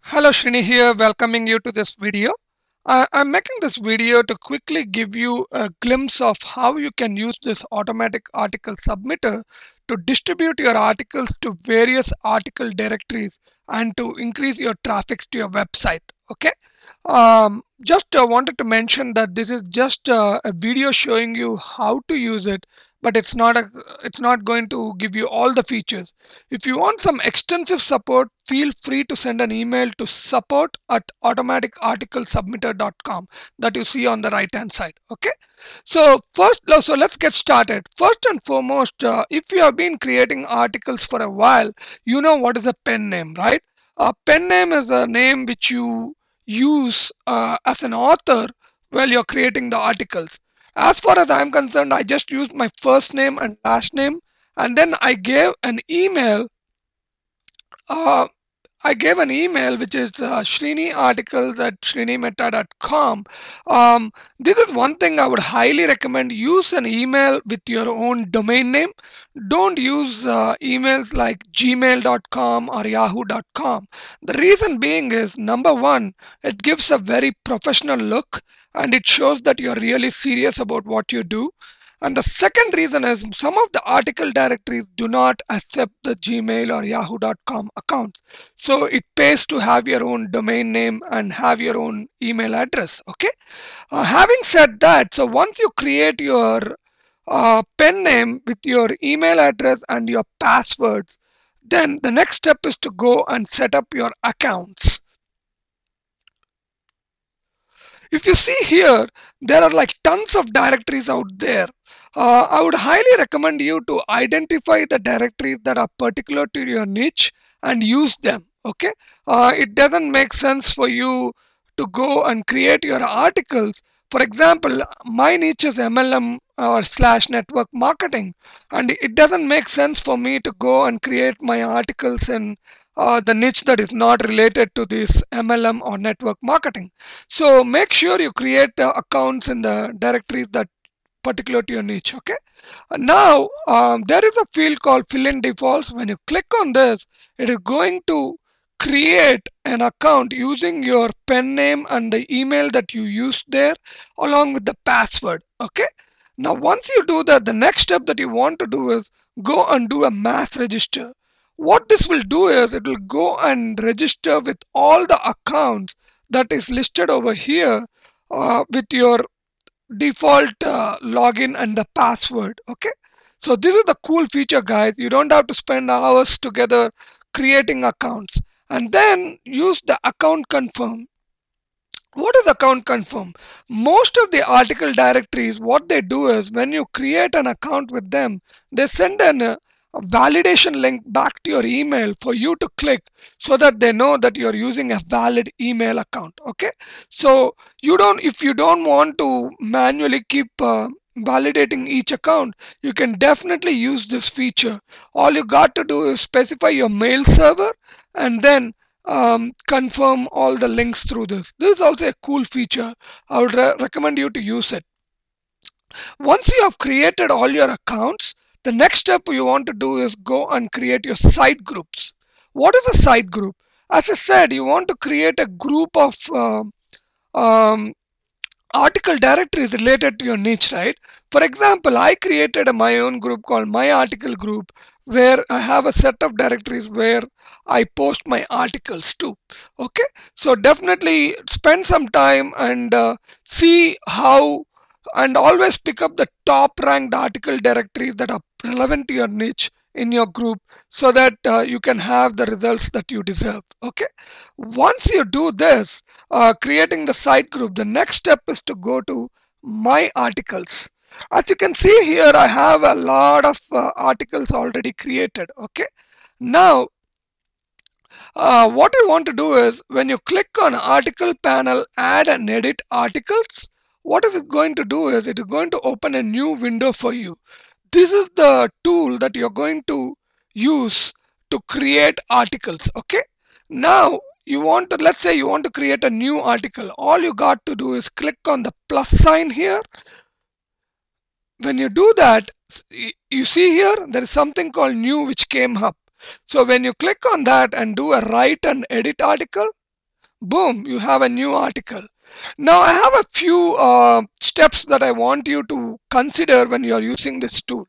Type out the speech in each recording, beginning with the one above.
Hello, Srini here, welcoming you to this video. I'm making this video to quickly give you a glimpse of how you can use this automatic article submitter to distribute your articles to various article directories and to increase your traffic to your website. Okay. Just wanted to mention that this is just a video showing you how to use it, but it's not going to give you all the features. If you want some extensive support, feel free to send an email to support@automaticarticlesubmitter.com that you see on the right hand side. Okay. So let's get started. First and foremost, if you have been creating articles for a while, you know what is a pen name, right? A pen name is a name which you use as an author while you're creating the articles. As far as I'm concerned, I just used my first name and last name, and then uh, I gave an email which is shriniarticles@shrinimeta.com. This is one thing I would highly recommend. Use an email with your own domain name. Don't use emails like gmail.com or yahoo.com. The reason being is, number one, it gives a very professional look and it shows that you're really serious about what you do. And the second reason is some of the article directories do not accept the Gmail or yahoo.com accounts. So it pays to have your own domain name and have your own email address. Okay. Having said that, so once you create your pen name with your email address and your passwords, then the next step is to go and set up your accounts. If you see here, there are like tons of directories out there. I would highly recommend you to identify the directories that are particular to your niche and use them. Okay. It doesn't make sense for you to go and create your articles. For example, my niche is MLM or slash network marketing, and it doesn't make sense for me to go and create my articles in the niche that is not related to this MLM or network marketing. So make sure you create accounts in the directories that particular to your niche. Okay. Now there is a field called fill in defaults. When you click on this, it is going to create an account using your pen name and the email that you used there along with the password. Okay. Now once you do that, the next step that you want to do is go and do a mass register. What this will do is it will go and register with all the accounts that is listed over here with your default login and the password. Okay. So this is the cool feature, guys. You don't have to spend hours together creating accounts. And then use the account confirm. What is account confirm? Most of the article directories, what they do is when you create an account with them, they send a validation link back to your email for you to click so that they know that you're using a valid email account. Okay. So if you don't want to manually keep validating each account, you can definitely use this feature. All you got to do is specify your mail server and then confirm all the links through this. This is also a cool feature. I would recommend you to use it. Once you have created all your accounts, the next step you want to do is go and create your site groups. What is a site group? As I said, you want to create a group of um, article directories related to your niche, right? For example, I created my own group called My Article Group, where I have a set of directories where I post my articles to. Okay, so definitely spend some time and see how, and always pick up the top ranked article directories that are relevant to your niche in your group so that you can have the results that you deserve. Okay, once you do this, creating the site group, the next step is to go to my articles. As you can see here, I have a lot of articles already created. Okay, now what you want to do is when you click on article panel, add and edit articles, what is it going to do is it is going to open a new window for you. This is the tool that you're going to use to create articles. Okay, now let's say you want to create a new article. All you got to do is click on the plus sign here. When you do that, you see here there is something called new which came up. So when you click on that and do a write and edit article, Boom, you have a new article. Now I have a few steps that I want you to consider when you are using this tool.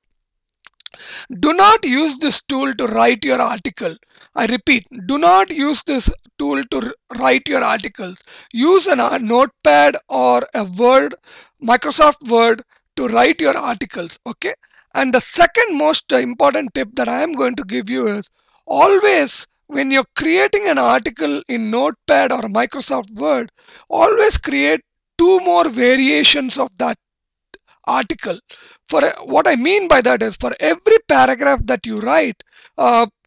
Do not use this tool to write your article. I repeat, do not use this tool to write your articles. Use a notepad or a Word, Microsoft Word, to write your articles. Okay. And the second most important tip that I am going to give you is, always when you're creating an article in Notepad or Microsoft Word, always create two more variations of that article. For what I mean by that is, for every paragraph that you write,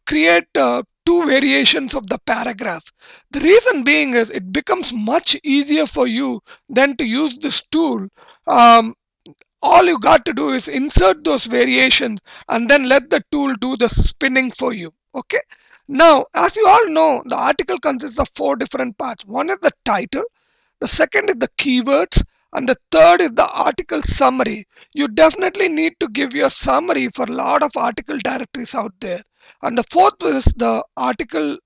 create two variations of the paragraph. The reason being is, it becomes much easier for you than to use this tool. um, all you got to do is insert those variations and then let the tool do the spinning for you. Okay. Now, as you all know, the article consists of four different parts. One is the title, the second is the keywords, and the third is the article summary. You definitely need to give your summary for a lot of article directories out there. And the fourth is the article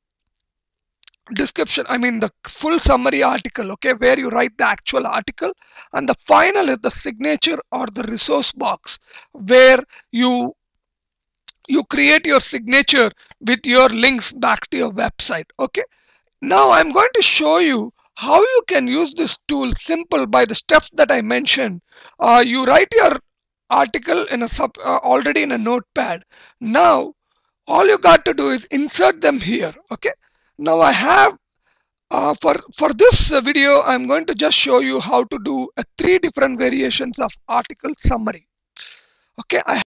description, I mean the full summary article, okay, where you write the actual article. And the final is the signature or the resource box, where you create your signature with your links back to your website. Okay. Now I'm going to show you how you can use this tool simple by the steps that I mentioned. You write your article in a already in a notepad. Now all you got to do is insert them here. Okay. Now I have for this video, I'm going to just show you how to do three different variations of article summary. Okay.